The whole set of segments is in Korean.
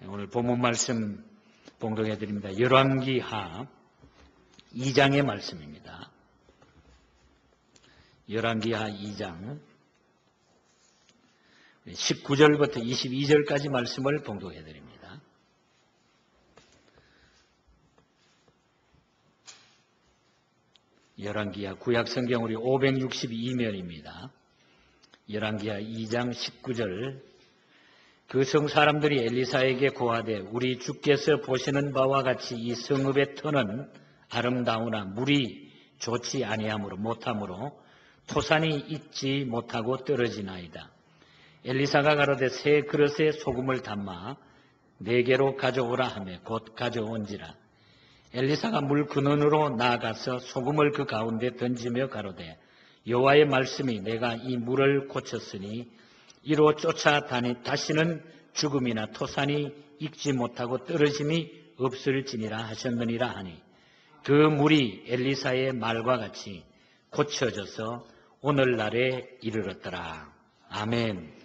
오늘 본문 말씀 봉독해 드립니다. 열왕기하 2장의 말씀입니다. 열왕기하 2장 19절부터 22절까지 말씀을 봉독해 드립니다. 열왕기하 구약성경 우리 562면입니다. 열왕기하 2장 19절 그 성 사람들이 엘리사에게 고하되 우리 주께서 보시는 바와 같이 이 성읍의 터는 아름다우나 물이 좋지 아니하므로 못하므로 토산이 익지 못하고 떨어지나이다. 엘리사가 가로되 새 그릇에 소금을 담아 네개로 가져오라 하며 곧 가져온지라. 엘리사가 물 근원으로 나아가서 소금을 그 가운데 던지며 가로되 여호와의 말씀이 내가 이 물을 고쳤으니 이로 다시는 죽음이나 토산이 익지 못하고 떨어짐이 없을지니라 하셨느니라 하니 그 물이 엘리사의 말과 같이 고쳐져서 오늘날에 이르렀더라. 아멘.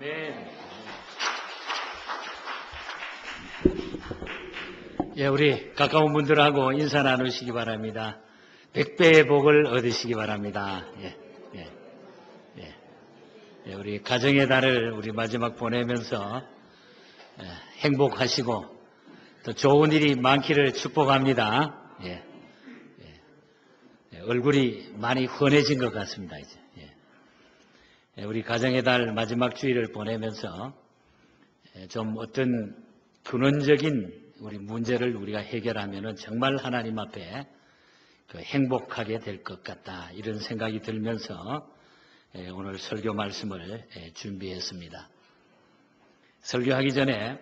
아멘. 예, 우리 가까운 분들하고 인사 나누시기 바랍니다. 100배의 복을 얻으시기 바랍니다. 예, 우리 가정의 달을 우리 마지막 보내면서 행복하시고 또 좋은 일이 많기를 축복합니다. 얼굴이 많이 환해진 것 같습니다. 이제 우리 가정의 달 마지막 주일을 보내면서 좀 어떤 근원적인 우리 문제를 우리가 해결하면은 정말 하나님 앞에 행복하게 될 것 같다, 이런 생각이 들면서 오늘 설교 말씀을 준비했습니다. 설교하기 전에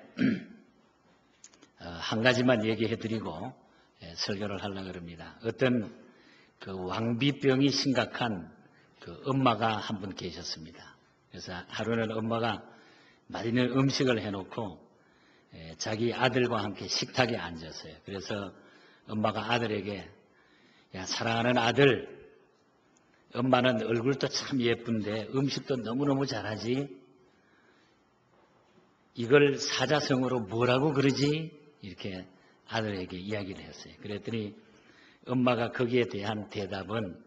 한 가지만 얘기해드리고 설교를 하려고 합니다. 어떤 왕비병이 심각한 엄마가 한 분 계셨습니다. 그래서 하루는 엄마가 맛있는 음식을 해놓고 자기 아들과 함께 식탁에 앉았어요. 그래서 엄마가 아들에게, 야, 사랑하는 아들, 엄마는 얼굴도 참 예쁜데 음식도 너무너무 잘하지? 이걸 사자성어로 뭐라고 그러지? 이렇게 아들에게 이야기를 했어요. 그랬더니 엄마가 거기에 대한 대답은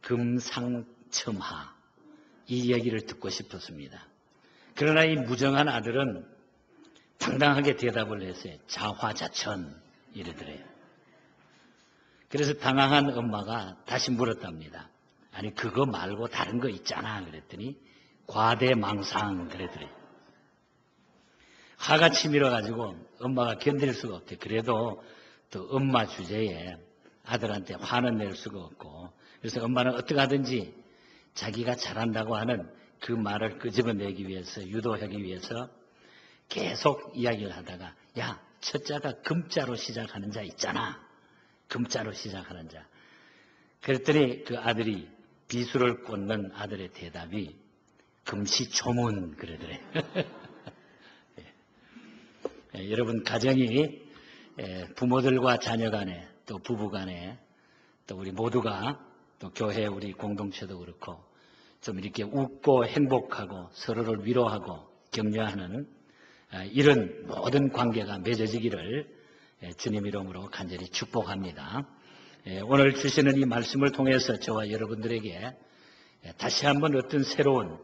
금상첨화, 이 이야기를 듣고 싶었습니다. 그러나 이 무정한 아들은 당당하게 대답을 했어요. 자화자천, 이러더래요. 그래서 당황한 엄마가 다시 물었답니다. 아니, 그거 말고 다른 거 있잖아. 그랬더니 과대망상, 그랬더래요. 화가 치밀어가지고 엄마가 견딜 수가 없대. 그래도 또 엄마 주제에 아들한테 화는 낼 수가 없고, 그래서 엄마는 어떻게 하든지 자기가 잘한다고 하는 그 말을 끄집어내기 위해서, 유도하기 위해서 계속 이야기를 하다가, 야, 첫자가 금자로 시작하는 자 있잖아. 금자로 시작하는 자. 그랬더니 그 아들이, 비수를 꽂는 아들의 대답이 금시초문, 그러더래. 여러분, 가정이 부모들과 자녀 간에, 또 부부 간에, 또 우리 모두가, 또 교회 우리 공동체도 그렇고 좀 이렇게 웃고 행복하고 서로를 위로하고 격려하는 이런 모든 관계가 맺어지기를 주님 이름으로 간절히 축복합니다. 오늘 주시는 이 말씀을 통해서 저와 여러분들에게 다시 한번 어떤 새로운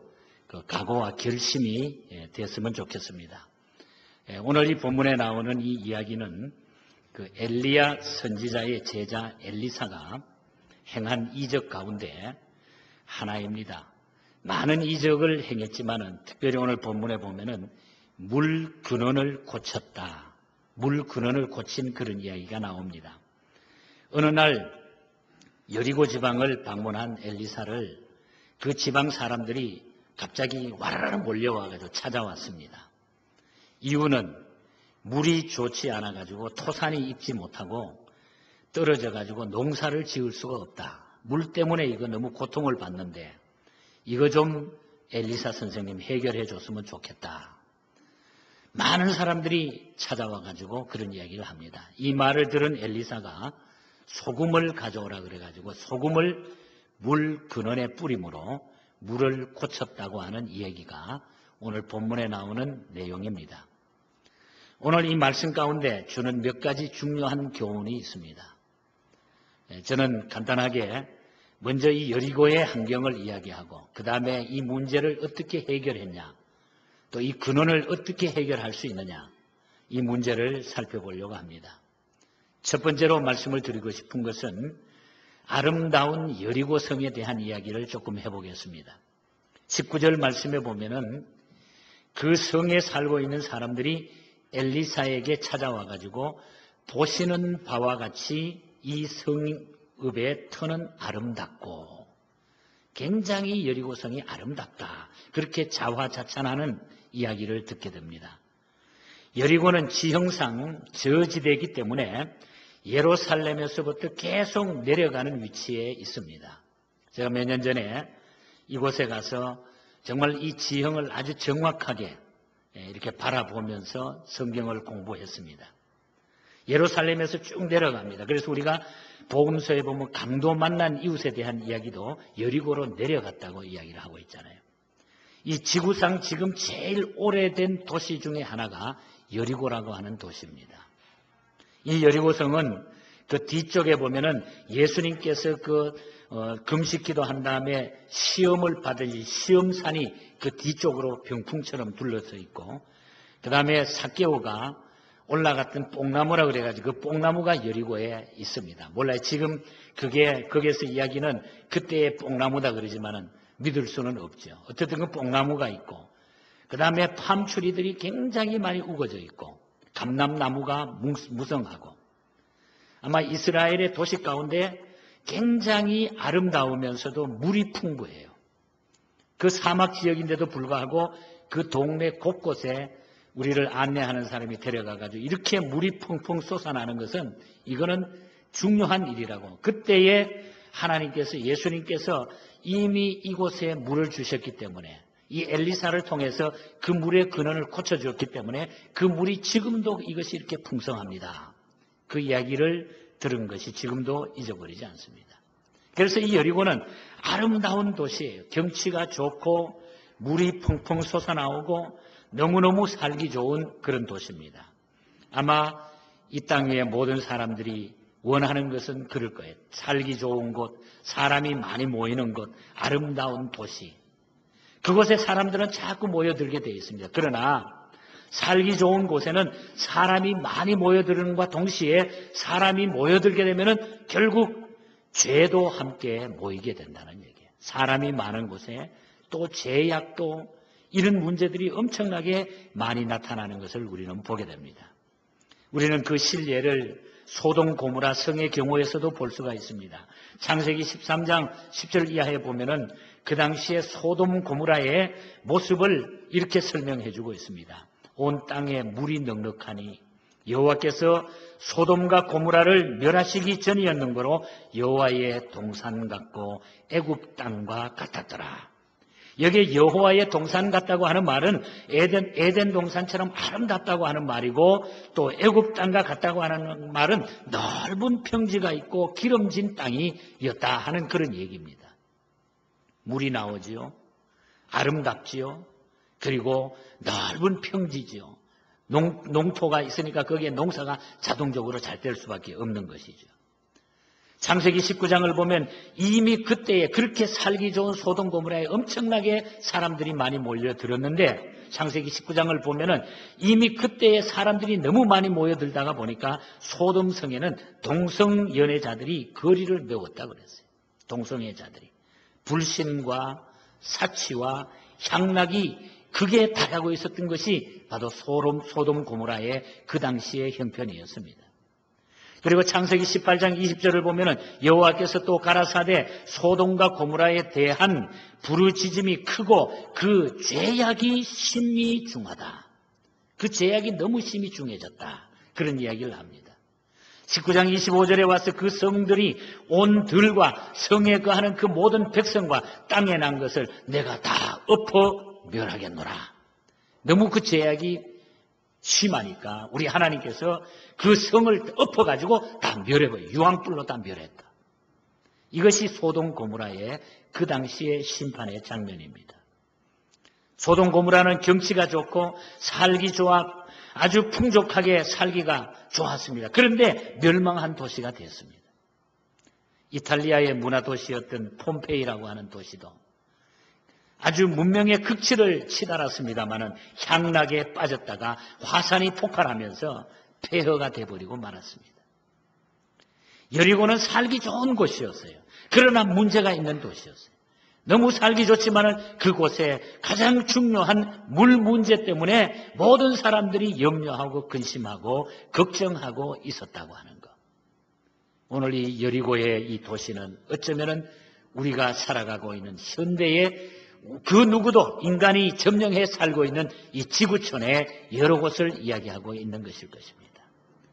각오와 결심이 됐으면 좋겠습니다. 오늘 이 본문에 나오는 이 이야기는 엘리야 선지자의 제자 엘리사가 행한 이적 가운데 하나입니다. 많은 이적을 행했지만은 특별히 오늘 본문에 보면은 물 근원을 고쳤다. 물 근원을 고친 그런 이야기가 나옵니다. 어느 날 여리고 지방을 방문한 엘리사를 그 지방 사람들이 갑자기 와라라 몰려와가지고 찾아왔습니다. 이유는 물이 좋지 않아가지고 토산이 익지 못하고 떨어져가지고 농사를 지을 수가 없다. 물 때문에 이거 너무 고통을 받는데 이거 좀 엘리사 선생님 해결해 줬으면 좋겠다. 많은 사람들이 찾아와가지고 그런 이야기를 합니다. 이 말을 들은 엘리사가 소금을 가져오라 그래가지고 소금을 물 근원에 뿌림으로 물을 고쳤다고 하는 이야기가 오늘 본문에 나오는 내용입니다. 오늘 이 말씀 가운데 주는 몇 가지 중요한 교훈이 있습니다. 저는 간단하게 먼저 이 여리고의 환경을 이야기하고 그 다음에 이 문제를 어떻게 해결했냐, 또 이 근원을 어떻게 해결할 수 있느냐, 이 문제를 살펴보려고 합니다. 첫 번째로 말씀을 드리고 싶은 것은 아름다운 여리고 성에 대한 이야기를 조금 해보겠습니다. 19절 말씀에 보면은 그 성에 살고 있는 사람들이 엘리사에게 찾아와가지고 보시는 바와 같이 이 성읍의 터는 아름답고 굉장히 여리고성이 아름답다. 그렇게 자화자찬하는 이야기를 듣게 됩니다. 여리고는 지형상 저지대이기 때문에 예루살렘에서부터 계속 내려가는 위치에 있습니다. 제가 몇 년 전에 이곳에 가서 정말 이 지형을 아주 정확하게 이렇게 바라보면서 성경을 공부했습니다. 예루살렘에서 쭉 내려갑니다. 그래서 우리가 복음서에 보면 강도 만난 이웃에 대한 이야기도 여리고로 내려갔다고 이야기를 하고 있잖아요. 이 지구상 지금 제일 오래된 도시 중에 하나가 여리고라고 하는 도시입니다. 이 여리고성은 그 뒤쪽에 보면은 예수님께서 금식기도 한 다음에 시험을 받을 시험산이 그 뒤쪽으로 병풍처럼 둘러서 있고, 그 다음에 삭개오가 올라갔던 뽕나무라 그래가지고 그 뽕나무가 여리고에 있습니다. 몰라요. 지금 거기에서 이야기는 그때의 뽕나무다 그러지만은 믿을 수는 없죠. 어쨌든 그 뽕나무가 있고, 그 다음에 팜추리들이 굉장히 많이 우거져 있고, 감람나무가 무성하고, 아마 이스라엘의 도시 가운데 굉장히 아름다우면서도 물이 풍부해요. 그 사막 지역인데도 불구하고 그 동네 곳곳에 우리를 안내하는 사람이 데려가가지고 이렇게 물이 펑펑 솟아나는 것은 이거는 중요한 일이라고. 그때에 하나님께서, 예수님께서 이미 이곳에 물을 주셨기 때문에, 이 엘리사를 통해서 그 물의 근원을 고쳐주었기 때문에 그 물이 지금도 이것이 이렇게 풍성합니다. 그 이야기를 들은 것이 지금도 잊어버리지 않습니다. 그래서 이 여리고는 아름다운 도시예요. 경치가 좋고 물이 펑펑 솟아나오고 너무너무 살기 좋은 그런 도시입니다. 아마 이 땅 위에 모든 사람들이 원하는 것은 그럴 거예요. 살기 좋은 곳, 사람이 많이 모이는 곳, 아름다운 도시. 그곳에 사람들은 자꾸 모여들게 되어 있습니다. 그러나 살기 좋은 곳에는 사람이 많이 모여드는과 동시에 사람이 모여들게 되면 결국 죄도 함께 모이게 된다는 얘기예요. 사람이 많은 곳에 또 죄악도 이런 문제들이 엄청나게 많이 나타나는 것을 우리는 보게 됩니다. 우리는 그 실례를 소돔 고모라 성의 경우에서도 볼 수가 있습니다. 창세기 13장 10절 이하에 보면은 그 당시에 소돔 고모라의 모습을 이렇게 설명해 주고 있습니다. 온 땅에 물이 넉넉하니 여호와께서 소돔과 고모라를 멸하시기 전이었는고로 여호와의 동산 같고 애굽 땅과 같았더라. 여기에 여호와의 동산 같다고 하는 말은 에덴 동산처럼 아름답다고 하는 말이고, 또 애굽 땅과 같다고 하는 말은 넓은 평지가 있고 기름진 땅이었다 하는 그런 얘기입니다. 물이 나오지요. 아름답지요. 그리고 넓은 평지지요. 농토가 있으니까 거기에 농사가 자동적으로 잘 될 수밖에 없는 것이죠. 창세기 19장을 보면 이미 그때에 그렇게 살기 좋은 소돔 고모라에 엄청나게 사람들이 많이 몰려들었는데, 창세기 19장을 보면은 이미 그때에 사람들이 너무 많이 모여들다가 보니까 소돔 성에는 동성 연애자들이 거리를 메웠다 그랬어요. 동성애자들이 불신과 사치와 향락이 극에 달하고 있었던 것이 바로 소돔 고모라의 그 당시의 형편이었습니다. 그리고 창세기 18장 20절을 보면은 여호와께서 또 가라사대 소돔과 고모라에 대한 부르짖음이 크고 그 죄악이 심히 중하다. 그 죄악이 너무 심히 중해졌다. 그런 이야기를 합니다. 19장 25절에 와서 그 성들이 온 들과 성에 거하는 그 모든 백성과 땅에 난 것을 내가 다 엎어 멸하겠노라. 너무 그 죄악이 심하니까 우리 하나님께서 그 성을 엎어가지고 다 멸해버려요. 유황불로 다 멸했다. 이것이 소돔 고모라의 그 당시의 심판의 장면입니다. 소돔 고모라는 경치가 좋고 살기 좋아 아주 풍족하게 살기가 좋았습니다. 그런데 멸망한 도시가 됐습니다. 이탈리아의 문화도시였던 폼페이라고 하는 도시도 아주 문명의 극치를 치달았습니다마는 향락에 빠졌다가 화산이 폭발하면서 폐허가 돼버리고 말았습니다. 여리고는 살기 좋은 곳이었어요. 그러나 문제가 있는 도시였어요. 너무 살기 좋지만은 그곳에 가장 중요한 물 문제 때문에 모든 사람들이 염려하고 근심하고 걱정하고 있었다고 하는 것. 오늘 이 여리고의 이 도시는 어쩌면은 우리가 살아가고 있는 현대의 그 누구도 인간이 점령해 살고 있는 이 지구촌의 여러 곳을 이야기하고 있는 것일 것입니다.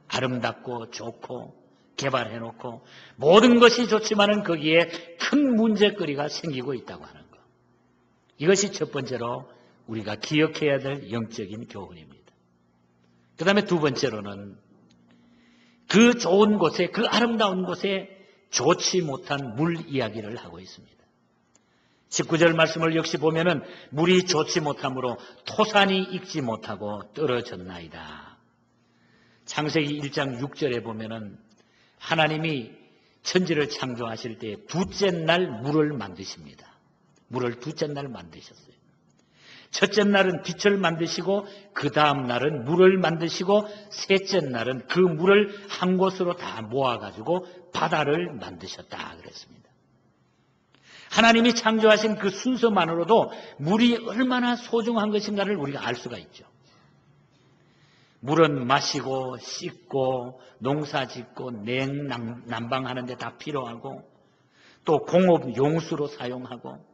아름답고 좋고 개발해놓고 모든 것이 좋지만은 거기에 큰 문제거리가 생기고 있다고 하는 것. 이것이 첫 번째로 우리가 기억해야 될 영적인 교훈입니다. 그 다음에 두 번째로는 그 좋은 곳에, 그 아름다운 곳에 좋지 못한 물 이야기를 하고 있습니다. 19절 말씀을 역시 보면은 물이 좋지 못하므로 토산이 익지 못하고 떨어졌나이다. 창세기 1장 6절에 보면은 하나님이 천지를 창조하실 때 둘째 날 물을 만드십니다. 물을 둘째 날 만드셨어요. 첫째 날은 빛을 만드시고 그 다음 날은 물을 만드시고 셋째 날은 그 물을 한 곳으로 다 모아가지고 바다를 만드셨다 그랬습니다. 하나님이 창조하신 그 순서만으로도 물이 얼마나 소중한 것인가를 우리가 알 수가 있죠. 물은 마시고 씻고 농사 짓고 난방하는 데 다 필요하고 또 공업 용수로 사용하고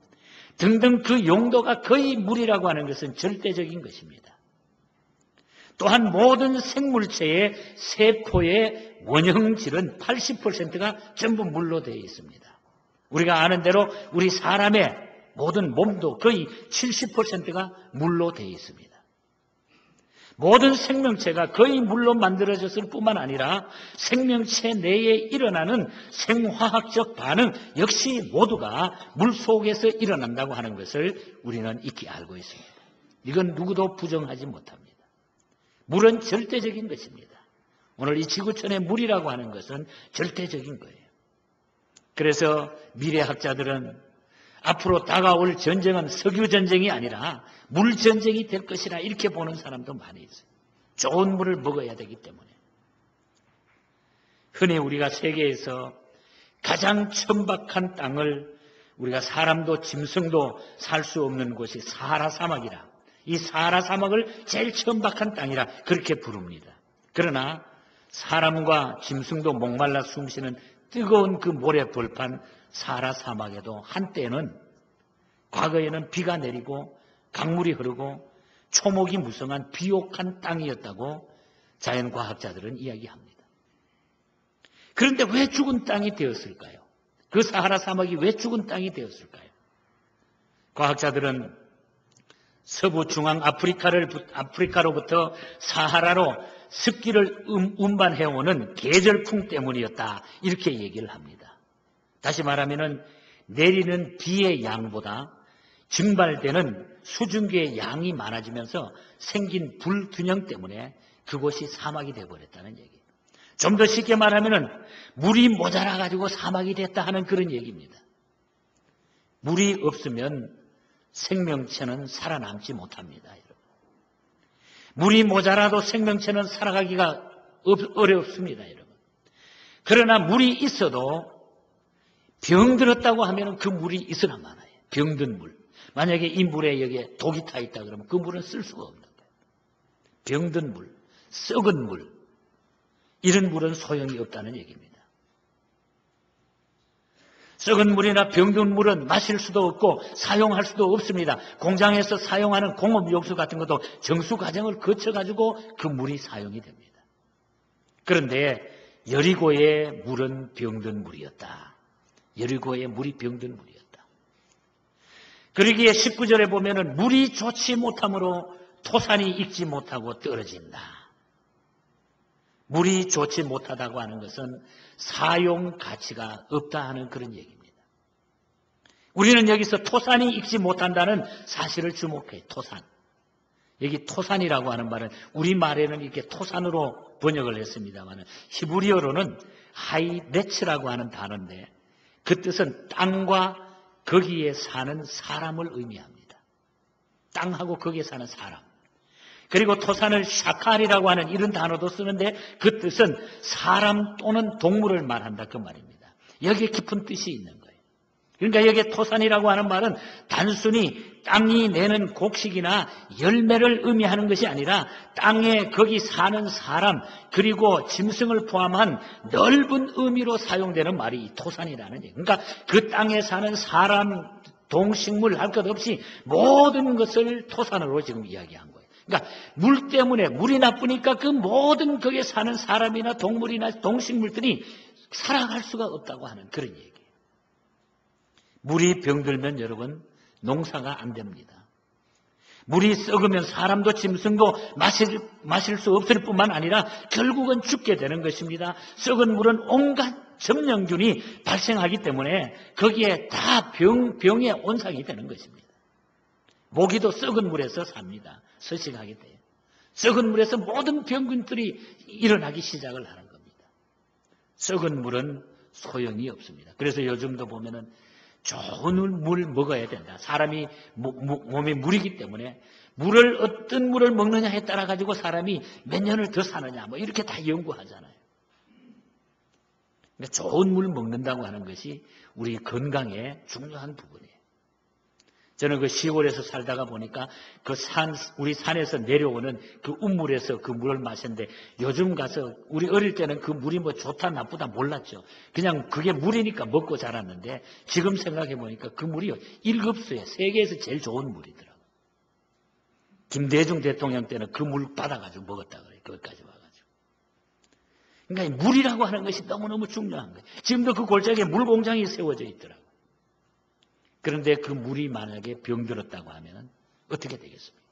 등등 그 용도가 거의 물이라고 하는 것은 절대적인 것입니다. 또한 모든 생물체의 세포의 원형질은 80%가 전부 물로 되어 있습니다. 우리가 아는 대로 우리 사람의 모든 몸도 거의 70%가 물로 되어 있습니다. 모든 생명체가 거의 물로 만들어졌을 뿐만 아니라 생명체 내에 일어나는 생화학적 반응 역시 모두가 물 속에서 일어난다고 하는 것을 우리는 익히 알고 있습니다. 이건 누구도 부정하지 못합니다. 물은 절대적인 것입니다. 오늘 이 지구촌의 물이라고 하는 것은 절대적인 거예요. 그래서 미래학자들은 앞으로 다가올 전쟁은 석유전쟁이 아니라 물전쟁이 될 것이라 이렇게 보는 사람도 많이 있어요. 좋은 물을 먹어야 되기 때문에. 흔히 우리가 세계에서 가장 천박한 땅을 우리가 사람도 짐승도 살 수 없는 곳이 사하라 사막이라, 이 사하라 사막을 제일 천박한 땅이라 그렇게 부릅니다. 그러나 사람과 짐승도 목말라 숨쉬는 뜨거운 그 모래 벌판 사하라 사막에도 한때는 과거에는 비가 내리고 강물이 흐르고 초목이 무성한 비옥한 땅이었다고 자연과학자들은 이야기합니다. 그런데 왜 죽은 땅이 되었을까요? 그 사하라 사막이 왜 죽은 땅이 되었을까요? 과학자들은 서부 중앙 아프리카로부터 사하라로 습기를 운반해오는 계절풍 때문이었다 이렇게 얘기를 합니다. 다시 말하면 내리는 비의 양보다 증발되는 수증기의 양이 많아지면서 생긴 불균형 때문에 그곳이 사막이 되어버렸다는 얘기예요. 좀 더 쉽게 말하면 물이 모자라가지고 사막이 됐다 하는 그런 얘기입니다. 물이 없으면 생명체는 살아남지 못합니다. 여러분. 물이 모자라도 생명체는 살아가기가 어렵습니다. 여러분. 그러나 물이 있어도 병들었다고 하면 그 물이 있으나 많아요. 병든 물. 만약에 이 물에 여기에 독이 타 있다 그러면 그 물은 쓸 수가 없는 거예요. 병든 물, 썩은 물, 이런 물은 소용이 없다는 얘기입니다. 썩은 물이나 병든 물은 마실 수도 없고 사용할 수도 없습니다. 공장에서 사용하는 공업용수 같은 것도 정수 과정을 거쳐가지고 그 물이 사용이 됩니다. 그런데 여리고의 물은 병든 물이었다. 여리고의 물이 병든 물이었다. 그러기에 19절에 보면은 물이 좋지 못하므로 토산이 익지 못하고 떨어진다. 물이 좋지 못하다고 하는 것은 사용 가치가 없다 하는 그런 얘기입니다. 우리는 여기서 토산이 익지 못한다는 사실을 주목해요. 토산. 여기 토산이라고 하는 말은 우리말에는 이렇게 토산으로 번역을 했습니다만 히브리어로는 하이네츠라고 하는 단어인데 그 뜻은 땅과 거기에 사는 사람을 의미합니다. 땅하고 거기에 사는 사람. 그리고 토산을 샤칼이라고 하는 이런 단어도 쓰는데 그 뜻은 사람 또는 동물을 말한다 그 말입니다. 여기에 깊은 뜻이 있는 거예요. 그러니까 여기에 토산이라고 하는 말은 단순히 땅이 내는 곡식이나 열매를 의미하는 것이 아니라 땅에 거기 사는 사람 그리고 짐승을 포함한 넓은 의미로 사용되는 말이 이 토산이라는 얘기예요. 그러니까 그 땅에 사는 사람, 동식물 할 것 없이 모든 것을 토산으로 지금 이야기한 거예요. 그러니까 물 때문에 물이 나쁘니까 그 모든 거기에 사는 사람이나 동물이나 동식물들이 살아갈 수가 없다고 하는 그런 얘기예요. 물이 병들면 여러분 농사가 안 됩니다. 물이 썩으면 사람도 짐승도 마실 수 없을 뿐만 아니라 결국은 죽게 되는 것입니다. 썩은 물은 온갖 점령균이 발생하기 때문에 거기에 다 병의 온상이 되는 것입니다. 모기도 썩은 물에서 삽니다. 서식하게 돼요. 썩은 물에서 모든 병균들이 일어나기 시작을 하는 겁니다. 썩은 물은 소용이 없습니다. 그래서 요즘도 보면은 좋은 물 먹어야 된다. 사람이 몸에 물이기 때문에 어떤 물을 먹느냐에 따라 가지고 사람이 몇 년을 더 사느냐 뭐 이렇게 다 연구하잖아요. 그러니까 좋은 물 먹는다고 하는 것이 우리 건강에 중요한 부분이에요. 저는 그 시골에서 살다가 보니까 우리 산에서 내려오는 그 운물에서 그 물을 마셨는데 요즘 가서 우리 어릴 때는 그 물이 뭐 좋다 나쁘다 몰랐죠. 그냥 그게 물이니까 먹고 자랐는데 지금 생각해 보니까 그 물이 1급수에 세계에서 제일 좋은 물이더라고요. 김대중 대통령 때는 그 물 받아가지고 먹었다 그래요. 거기까지 와가지고. 그러니까 물이라고 하는 것이 너무너무 중요한 거예요. 지금도 그 골짜기에 물공장이 세워져 있더라고요. 그런데 그 물이 만약에 병들었다고 하면 어떻게 되겠습니까?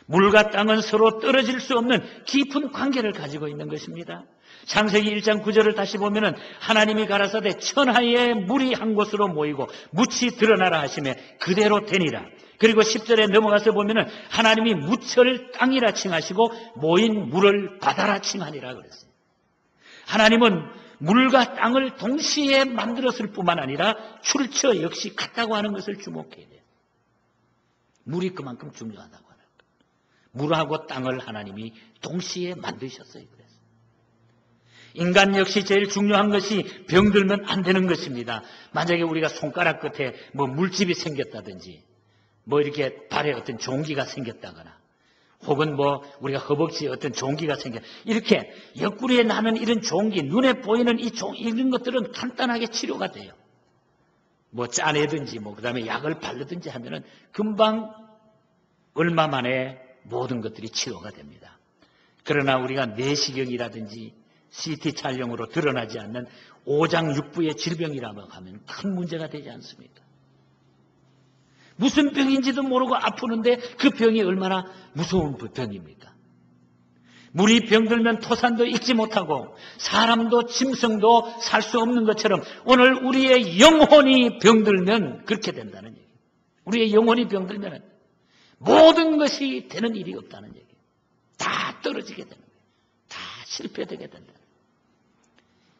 물과 땅은 서로 떨어질 수 없는 깊은 관계를 가지고 있는 것입니다. 창세기 1장 9절을 다시 보면은 하나님이 가라사대 천하의 물이 한 곳으로 모이고 묻이 드러나라 하시매 그대로 되니라. 그리고 10절에 넘어가서 보면은 하나님이 묻을 땅이라 칭하시고 모인 물을 바다라 칭하니라 그랬어요. 하나님은 물과 땅을 동시에 만들었을 뿐만 아니라 출처 역시 같다고 하는 것을 주목해야 돼요. 물이 그만큼 중요하다고 하는 거예요. 물하고 땅을 하나님이 동시에 만드셨어요. 그래서 인간 역시 제일 중요한 것이 병들면 안 되는 것입니다. 만약에 우리가 손가락 끝에 뭐 물집이 생겼다든지 뭐 이렇게 발에 어떤 종기가 생겼다거나 혹은 뭐 우리가 허벅지에 어떤 종기가 이렇게 옆구리에 나는 이런 종기, 눈에 보이는 이런 것들은 간단하게 치료가 돼요. 뭐 짜내든지 뭐 그다음에 약을 바르든지 하면은 금방 얼마 만에 모든 것들이 치료가 됩니다. 그러나 우리가 내시경이라든지 CT 촬영으로 드러나지 않는 오장육부의 질병이라고 하면 큰 문제가 되지 않습니까? 무슨 병인지도 모르고 아프는데 그 병이 얼마나 무서운 병입니까? 물이 병들면 토산도 익지 못하고 사람도 짐승도 살 수 없는 것처럼 오늘 우리의 영혼이 병들면 그렇게 된다는 얘기예요. 우리의 영혼이 병들면 모든 것이 되는 일이 없다는 얘기예요. 다 떨어지게 되는 거예요. 다 실패되게 된다는 거예요.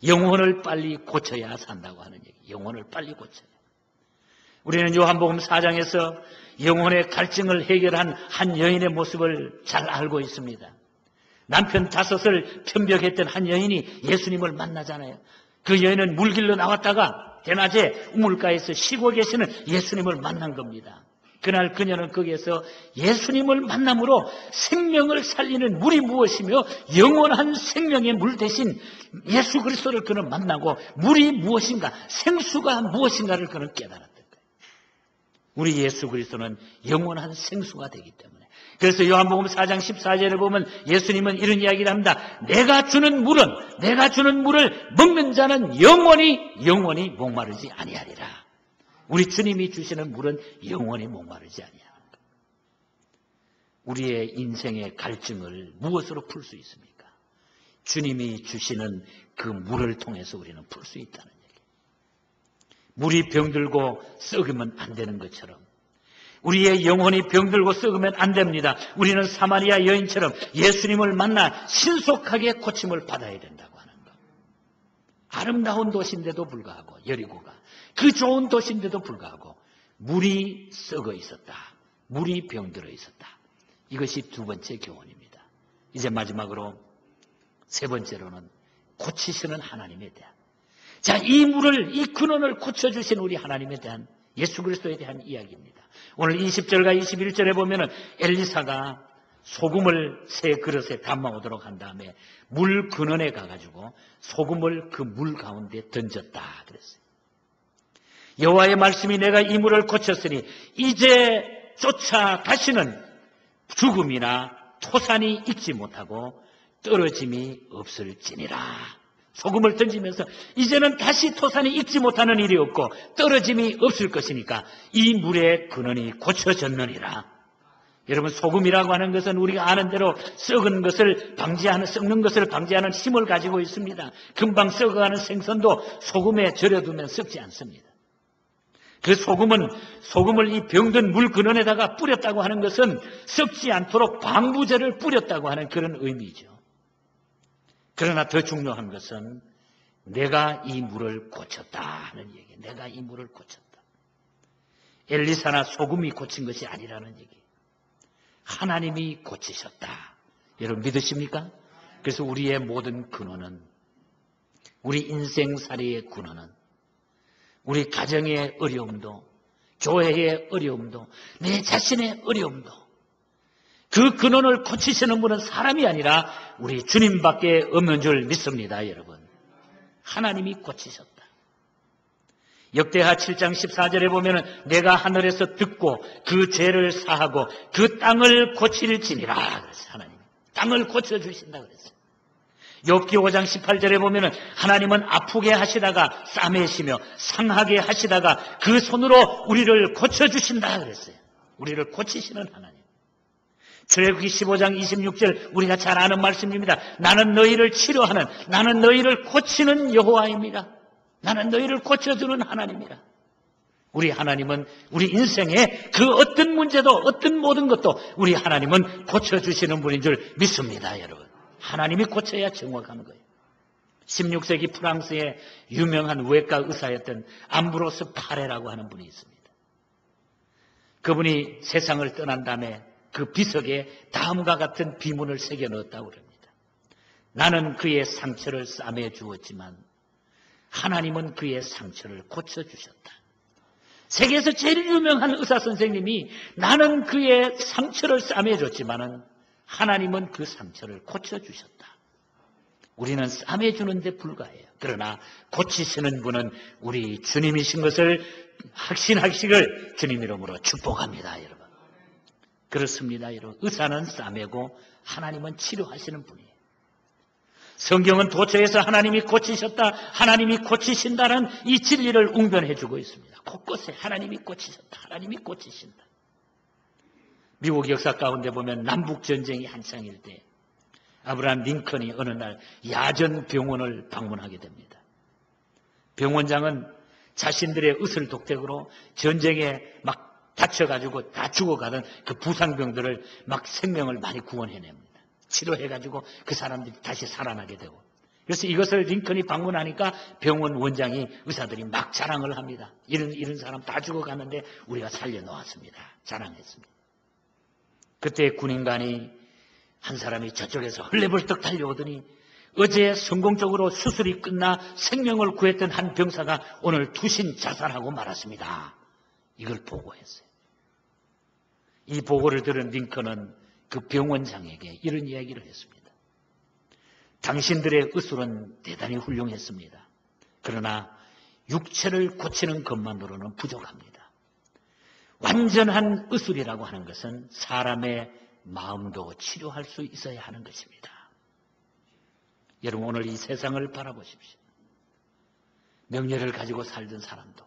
영혼을 빨리 고쳐야 산다고 하는 얘기예요. 영혼을 빨리 고쳐야. 우리는 요한복음 4장에서 영혼의 갈증을 해결한 한 여인의 모습을 잘 알고 있습니다. 남편 5을 편벽했던 한 여인이 예수님을 만나잖아요. 그 여인은 물길로 나왔다가 대낮에 우물가에서 쉬고 계시는 예수님을 만난 겁니다. 그날 그녀는 거기에서 예수님을 만남으로 생명을 살리는 물이 무엇이며 영원한 생명의 물 대신 예수 그리스도를 그는 만나고 물이 무엇인가, 생수가 무엇인가를 그는 깨달았던 거예요. 우리 예수 그리스도는 영원한 생수가 되기 때문에. 그래서 요한복음 4장 14절에 보면 예수님은 이런 이야기를 합니다. 내가 주는 물을 먹는 자는 영원히 목마르지 아니하리라. 우리 주님이 주시는 물은 영원히 목마르지 아니하는 것. 우리의 인생의 갈증을 무엇으로 풀 수 있습니까? 주님이 주시는 그 물을 통해서 우리는 풀 수 있다는 얘기예요. 물이 병들고 썩으면 안 되는 것처럼 우리의 영혼이 병들고 썩으면 안 됩니다. 우리는 사마리아 여인처럼 예수님을 만나 신속하게 고침을 받아야 된다고 하는 것. 아름다운 도시인데도 불구하고 여리고가 그 좋은 도시인데도 불구하고 물이 썩어 있었다. 물이 병들어 있었다. 이것이 두 번째 교훈입니다. 이제 마지막으로 세 번째로는 고치시는 하나님에 대한, 자, 이 물을, 이 근원을 고쳐주신 우리 하나님에 대한, 예수 그리스도에 대한 이야기입니다. 오늘 20절과 21절에 보면은 엘리사가 소금을 새 그릇에 담아오도록 한 다음에 물 근원에 가가지고 소금을 그 물 가운데 던졌다 그랬어요. 여호와의 말씀이 내가 이 물을 고쳤으니 이제 쫓아 다시는 죽음이나 토산이 익지 못하고 떨어짐이 없을지니라. 소금을 던지면서 이제는 다시 토산이 익지 못하는 일이 없고 떨어짐이 없을 것이니까 이 물의 근원이 고쳐졌느니라. 여러분, 소금이라고 하는 것은 우리가 아는 대로 썩는 것을 방지하는 힘을 가지고 있습니다. 금방 썩어가는 생선도 소금에 절여두면 썩지 않습니다. 그 소금을 이 병든 물 근원에다가 뿌렸다고 하는 것은 썩지 않도록 방부제를 뿌렸다고 하는 그런 의미죠. 그러나 더 중요한 것은 내가 이 물을 고쳤다 하는 얘기예요. 내가 이 물을 고쳤다. 엘리사나 소금이 고친 것이 아니라는 얘기예요. 하나님이 고치셨다. 여러분 믿으십니까? 그래서 우리의 모든 근원은, 우리 인생살이의 근원은, 우리 가정의 어려움도, 교회의 어려움도, 내 자신의 어려움도, 그 근원을 고치시는 분은 사람이 아니라 우리 주님밖에 없는 줄 믿습니다, 여러분. 하나님이 고치셨다. 역대하 7장 14절에 보면은 내가 하늘에서 듣고 그 죄를 사하고 그 땅을 고칠지니라 그랬어요. 하나님 땅을 고쳐주신다 그랬어요. 욥기 5장 18절에 보면은 하나님은 아프게 하시다가 싸매시며 상하게 하시다가 그 손으로 우리를 고쳐주신다 그랬어요. 우리를 고치시는 하나님. 출애굽기 15장 26절 우리가 잘 아는 말씀입니다. 나는 너희를 치료하는, 나는 너희를 고치는 여호와입니다. 나는 너희를 고쳐주는 하나님이라. 우리 하나님은 우리 인생의 그 어떤 문제도, 어떤 모든 것도 우리 하나님은 고쳐주시는 분인 줄 믿습니다, 여러분. 하나님이 고쳐야 정확한 거예요. 16세기 프랑스의 유명한 외과 의사였던 암브로스 파레라고 하는 분이 있습니다. 그분이 세상을 떠난 다음에 그 비석에 다음과 같은 비문을 새겨 넣었다고 합니다. 나는 그의 상처를 싸매 주었지만 하나님은 그의 상처를 고쳐주셨다. 세계에서 제일 유명한 의사 선생님이 나는 그의 상처를 싸매줬지만은 하나님은 그 상처를 고쳐주셨다. 우리는 싸매주는 데 불과해요. 그러나 고치시는 분은 우리 주님이신 것을 확신하시길 주님 이름으로 축복합니다, 여러분. 그렇습니다, 여러분. 의사는 싸매고 하나님은 치료하시는 분이에요. 성경은 도처에서 하나님이 고치셨다, 하나님이 고치신다는 이 진리를 웅변해 주고 있습니다. 곳곳에 하나님이 고치셨다, 하나님이 고치신다. 미국 역사 가운데 보면 남북전쟁이 한창일 때 아브라함 링컨이 어느 날 야전 병원을 방문하게 됩니다. 병원장은 자신들의 의술독택으로 전쟁에 막 다쳐가지고 다 죽어가던 그 부상병들을 막 생명을 많이 구원해냅니다. 치료해가지고 그 사람들이 다시 살아나게 되고. 그래서 이것을 링컨이 방문하니까 병원 원장이 의사들이 막 자랑을 합니다. 이런 사람 다 죽어가는데 우리가 살려놓았습니다. 자랑했습니다. 그때 군인관이 한 사람이 저쪽에서 헐레벌떡 달려오더니 어제 성공적으로 수술이 끝나 생명을 구했던 한 병사가 오늘 투신 자살하고 말았습니다. 이걸 보고했어요. 이 보고를 들은 링컨은 그 병원장에게 이런 이야기를 했습니다. 당신들의 의술은 대단히 훌륭했습니다. 그러나 육체를 고치는 것만으로는 부족합니다. 완전한 의술이라고 하는 것은 사람의 마음도 치료할 수 있어야 하는 것입니다. 여러분 오늘 이 세상을 바라보십시오. 명예를 가지고 살던 사람도,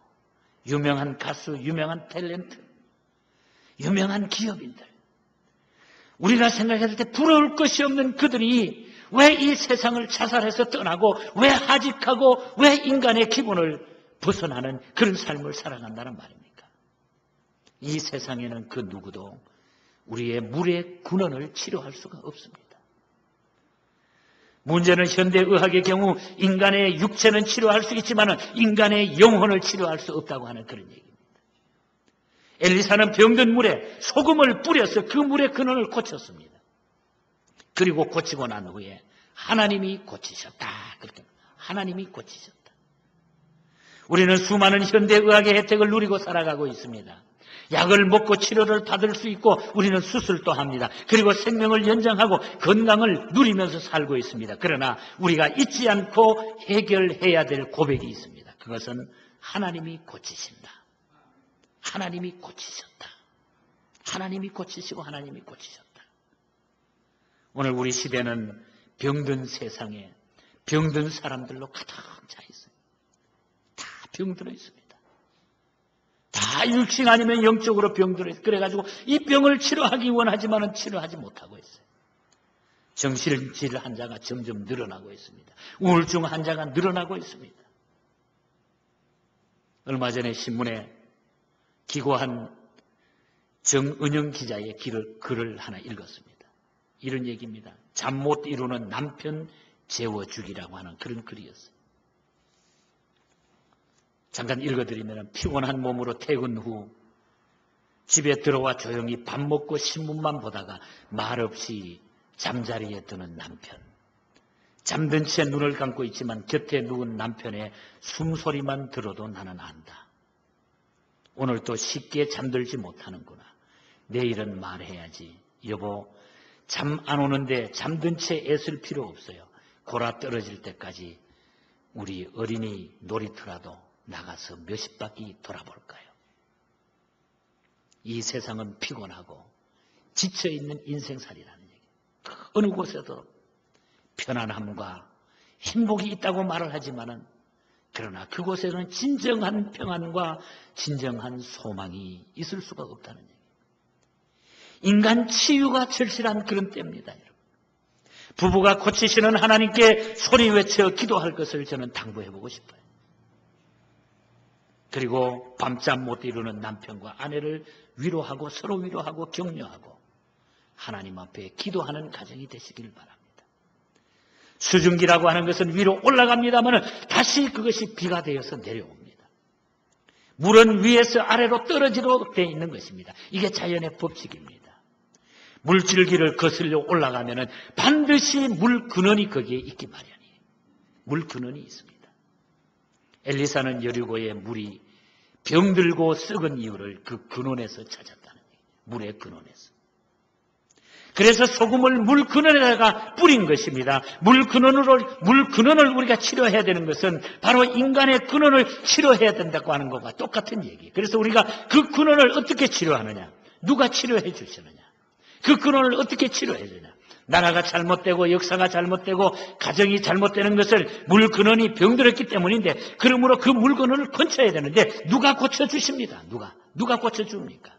유명한 가수, 유명한 탤런트, 유명한 기업인들, 우리가 생각했을 때 부러울 것이 없는 그들이 왜 이 세상을 자살해서 떠나고 왜 하직하고 왜 인간의 기본을 벗어나는 그런 삶을 살아간다는 말입니까? 이 세상에는 그 누구도 우리의 물의 근원을 치료할 수가 없습니다. 문제는 현대의학의 경우 인간의 육체는 치료할 수 있지만 인간의 영혼을 치료할 수 없다고 하는 그런 얘기입니다. 엘리사는 병든 물에 소금을 뿌려서 그 물의 근원을 고쳤습니다. 그리고 고치고 난 후에 하나님이 고치셨다. 그렇게 하나님이 고치셨다. 우리는 수많은 현대의학의 혜택을 누리고 살아가고 있습니다. 약을 먹고 치료를 받을 수 있고 우리는 수술도 합니다. 그리고 생명을 연장하고 건강을 누리면서 살고 있습니다. 그러나 우리가 잊지 않고 해결해야 될 고백이 있습니다. 그것은 하나님이 고치신다. 하나님이 고치셨다. 하나님이 고치시고 하나님이 고치셨다. 오늘 우리 시대는 병든 세상에 병든 사람들로 가득 차 있어요. 다 병들어 있습니다. 다 자율식 아니면 영적으로 병들어. 그래가지고 이 병을 치료하기 원하지만은 치료하지 못하고 있어요. 정신질 환자가 점점 늘어나고 있습니다. 우울증 환자가 늘어나고 있습니다. 얼마 전에 신문에 기고한 정은영 기자의 글을 하나 읽었습니다. 이런 얘기입니다. 잠 못 이루는 남편 재워주기라고 하는 그런 글이었어요. 잠깐 읽어드리면 피곤한 몸으로 퇴근 후 집에 들어와 조용히 밥 먹고 신문만 보다가 말없이 잠자리에 드는 남편. 잠든 채 눈을 감고 있지만 곁에 누운 남편의 숨소리만 들어도 나는 안다. 오늘 또 쉽게 잠들지 못하는구나. 내일은 말해야지. 여보, 잠 안 오는데 잠든 채 애쓸 필요 없어요. 골아 떨어질 때까지 우리 어린이 놀이터라도 나가서 몇십 바퀴 돌아볼까요? 이 세상은 피곤하고 지쳐있는 인생살이라는 얘기. 어느 곳에도 편안함과 행복이 있다고 말을 하지만은 그러나 그곳에는 진정한 평안과 진정한 소망이 있을 수가 없다는 얘기. 인간 치유가 절실한 그런 때입니다, 여러분. 부부가 고치시는 하나님께 소리 외쳐 기도할 것을 저는 당부해보고 싶어요. 그리고 밤잠 못 이루는 남편과 아내를 위로하고 서로 위로하고 격려하고 하나님 앞에 기도하는 가정이 되시길 바랍니다. 수증기라고 하는 것은 위로 올라갑니다만 다시 그것이 비가 되어서 내려옵니다. 물은 위에서 아래로 떨어지도록 되어 있는 것입니다. 이게 자연의 법칙입니다. 물줄기를 거슬려 올라가면 반드시 물 근원이 거기에 있기 마련이에요. 물 근원이 있습니다. 엘리사는 여리고의 물이 병들고 썩은 이유를 그 근원에서 찾았다는 얘기예요. 물의 근원에서. 그래서 소금을 물 근원에다가 뿌린 것입니다. 물 근원을 우리가 치료해야 되는 것은 바로 인간의 근원을 치료해야 된다고 하는 것과 똑같은 얘기예요. 그래서 우리가 그 근원을 어떻게 치료하느냐? 누가 치료해 주시느냐? 그 근원을 어떻게 치료해야 되냐? 나라가 잘못되고 역사가 잘못되고 가정이 잘못되는 것을 물 근원이 병들었기 때문인데 그러므로 그 물 근원을 고쳐야 되는데 누가 고쳐주십니다. 누가 고쳐줍니까?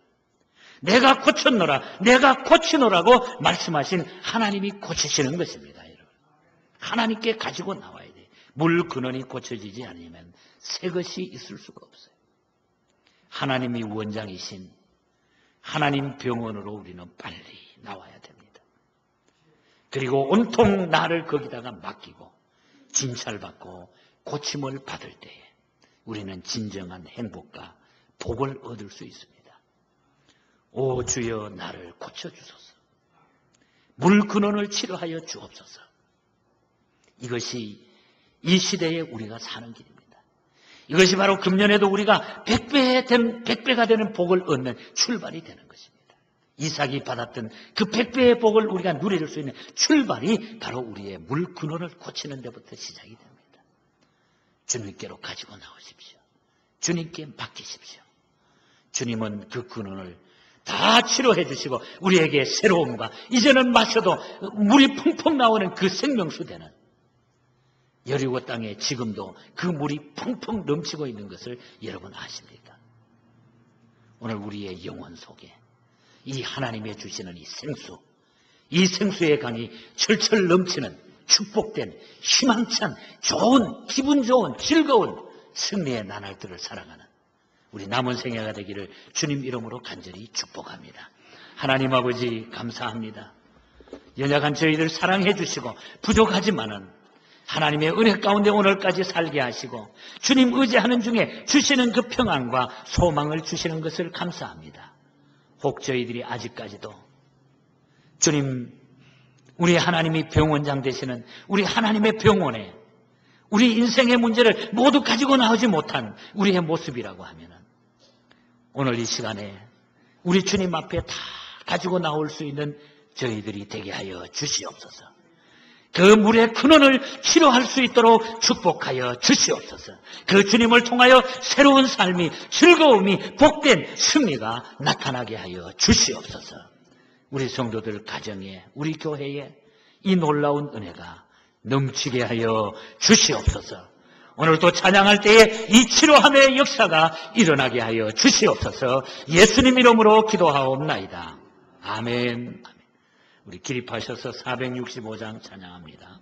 내가 고쳤노라, 내가 고치노라고 말씀하신 하나님이 고치시는 것입니다, 여러분. 하나님께 가지고 나와야 돼요. 물 근원이 고쳐지지 않으면 새 것이 있을 수가 없어요. 하나님이 원장이신 하나님 병원으로 우리는 빨리 나와야 됩니다. 그리고 온통 나를 거기다가 맡기고 진찰받고 고침을 받을 때에 우리는 진정한 행복과 복을 얻을 수 있습니다. 오 주여 나를 고쳐주소서. 물 근원을 치료하여 주옵소서. 이것이 이 시대에 우리가 사는 길입니다. 이것이 바로 금년에도 우리가 100배가 되는 복을 얻는 출발이 되는 것입니다. 이삭이 받았던 그 100배의 복을 우리가 누릴 수 있는 출발이 바로 우리의 물 근원을 고치는 데부터 시작이 됩니다. 주님께로 가지고 나오십시오. 주님께 맡기십시오. 주님은 그 근원을 다 치료해 주시고 우리에게 새로움과 이제는 마셔도 물이 펑펑 나오는 그 생명수 되는 여리고 땅에 지금도 그 물이 펑펑 넘치고 있는 것을 여러분 아십니까? 오늘 우리의 영혼 속에 이 하나님의 주시는 이 생수의 강이 철철 넘치는 축복된 희망찬 좋은 기분 좋은 즐거운 승리의 나날들을 살아가는 우리 남은 생애가 되기를 주님 이름으로 간절히 축복합니다. 하나님 아버지 감사합니다. 연약한 저희들 사랑해 주시고 부족하지만은 하나님의 은혜 가운데 오늘까지 살게 하시고 주님 의지하는 중에 주시는 그 평안과 소망을 주시는 것을 감사합니다. 혹 저희들이 아직까지도 주님 우리 하나님이 병원장 되시는 우리 하나님의 병원에 우리 인생의 문제를 모두 가지고 나오지 못한 우리의 모습이라고 하면은 오늘 이 시간에 우리 주님 앞에 다 가지고 나올 수 있는 저희들이 되게 하여 주시옵소서. 그 물의 근원을 치료할 수 있도록 축복하여 주시옵소서. 그 주님을 통하여 새로운 삶이 즐거움이 복된 승리가 나타나게 하여 주시옵소서. 우리 성도들 가정에 우리 교회에 이 놀라운 은혜가 넘치게 하여 주시옵소서. 오늘도 찬양할 때에 이 치료함의 역사가 일어나게 하여 주시옵소서. 예수님 이름으로 기도하옵나이다. 아멘. 우리 기립하셔서 465장 찬양합니다.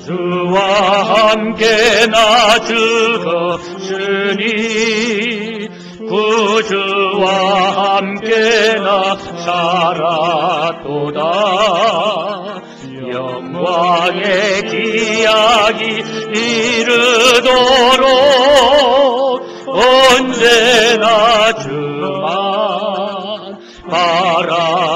주와 함께 나 죽었으니 구주와 함께 나 살았도다. 영광의 기약이 이르도록 언제나 주만 바라봅니다.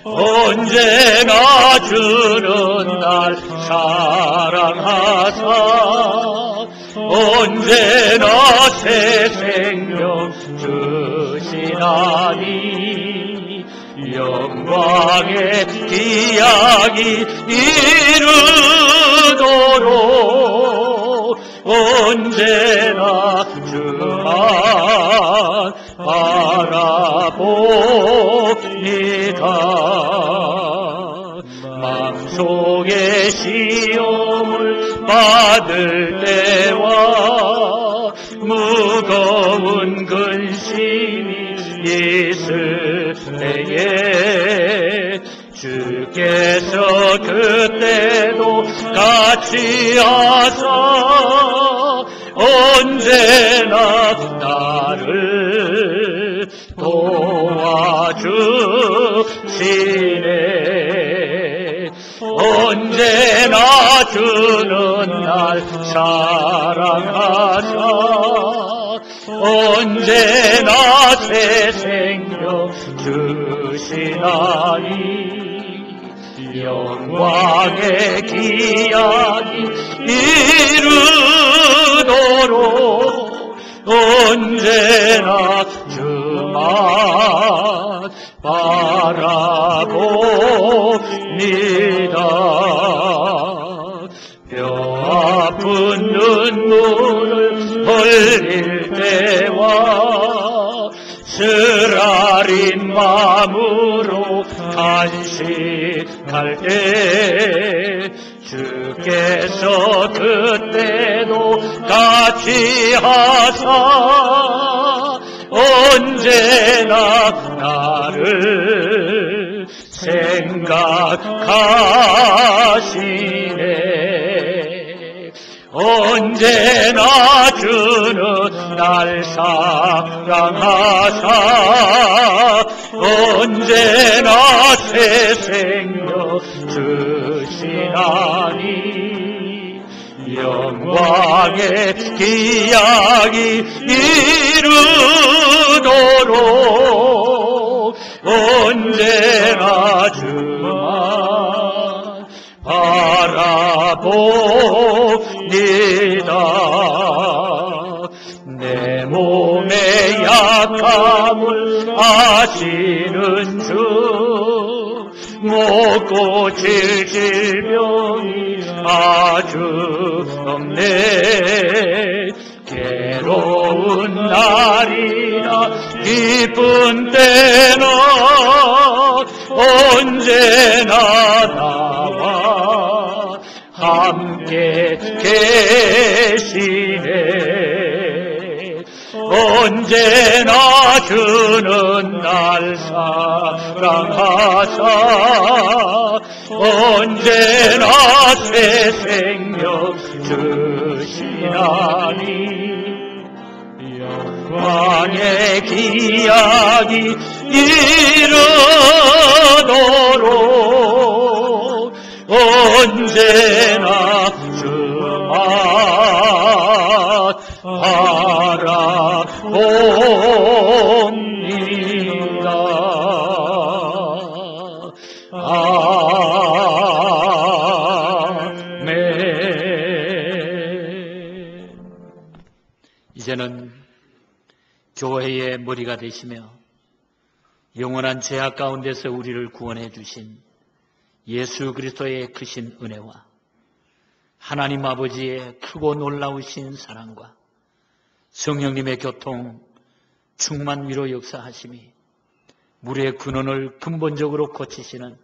언제나 주는 날 사랑하사 언제나 새 생명 주시나니 영광의 기약이 이르도록 언제나 주만 바라봅니다. 마음속에 시험을 받을 때와 무거운 근심이 있을 때에 주께서 그때도 같이 하사 언제나 나를 도와주시네. 언제나 주는 날 사랑하사 언제나 새 생명 주시나니 영광의 기약이 이르도록 언제나 주만 바라봅니다. 뼈 아픈 눈물을 흘릴 때와 쓰라린 마음으로 간식할 때 주께서 그때도 같이 하사 언제나 나를 생각하시네. 언제나 주는 날 사랑하사 언제나 새 생명 주시나니 영광의 기약이 이르도록 언제나 주만 바라봅니다. 내 몸의 약함을 아시는 주 못 고칠 질병이 아주 없네. 괴로운 날이나 기쁜 때나 언제나 나와 함께 계시네. 언제나 주는 날 사랑하사 언제나 새 생명 주시나니 영광의 기약이 이르도록 언제나 주만 바라봅니다. 아멘. 이제는 교회의 머리가 되시며 영원한 죄악 가운데서 우리를 구원해 주신 예수 그리스도의 크신 은혜와 하나님 아버지의 크고 놀라우신 사랑과 성령님의 교통, 충만 위로 역사하심이 물의 근원을 근본적으로 고치시는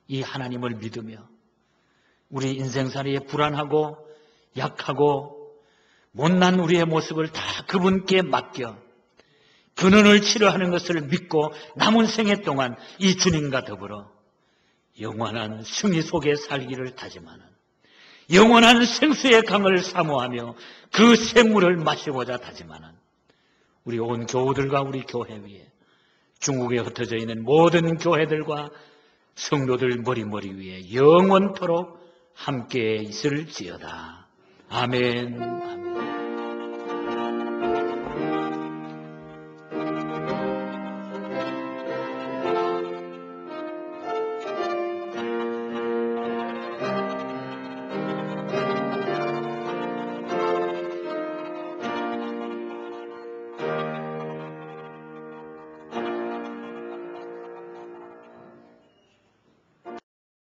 이 하나님을 믿으며 우리 인생살이에 불안하고 약하고 못난 우리의 모습을 다 그분께 맡겨 근원을 치료하는 것을 믿고 남은 생애 동안 이 주님과 더불어 영원한 승리 속에 살기를 다짐하는 영원한 생수의 강을 사모하며 그 샘물을 마시고자 다짐하는 우리 온 교우들과 우리 교회 위에 중국에 흩어져 있는 모든 교회들과 성도들 머리 위에 영원토록 함께 있을지어다. 아멘. 아멘.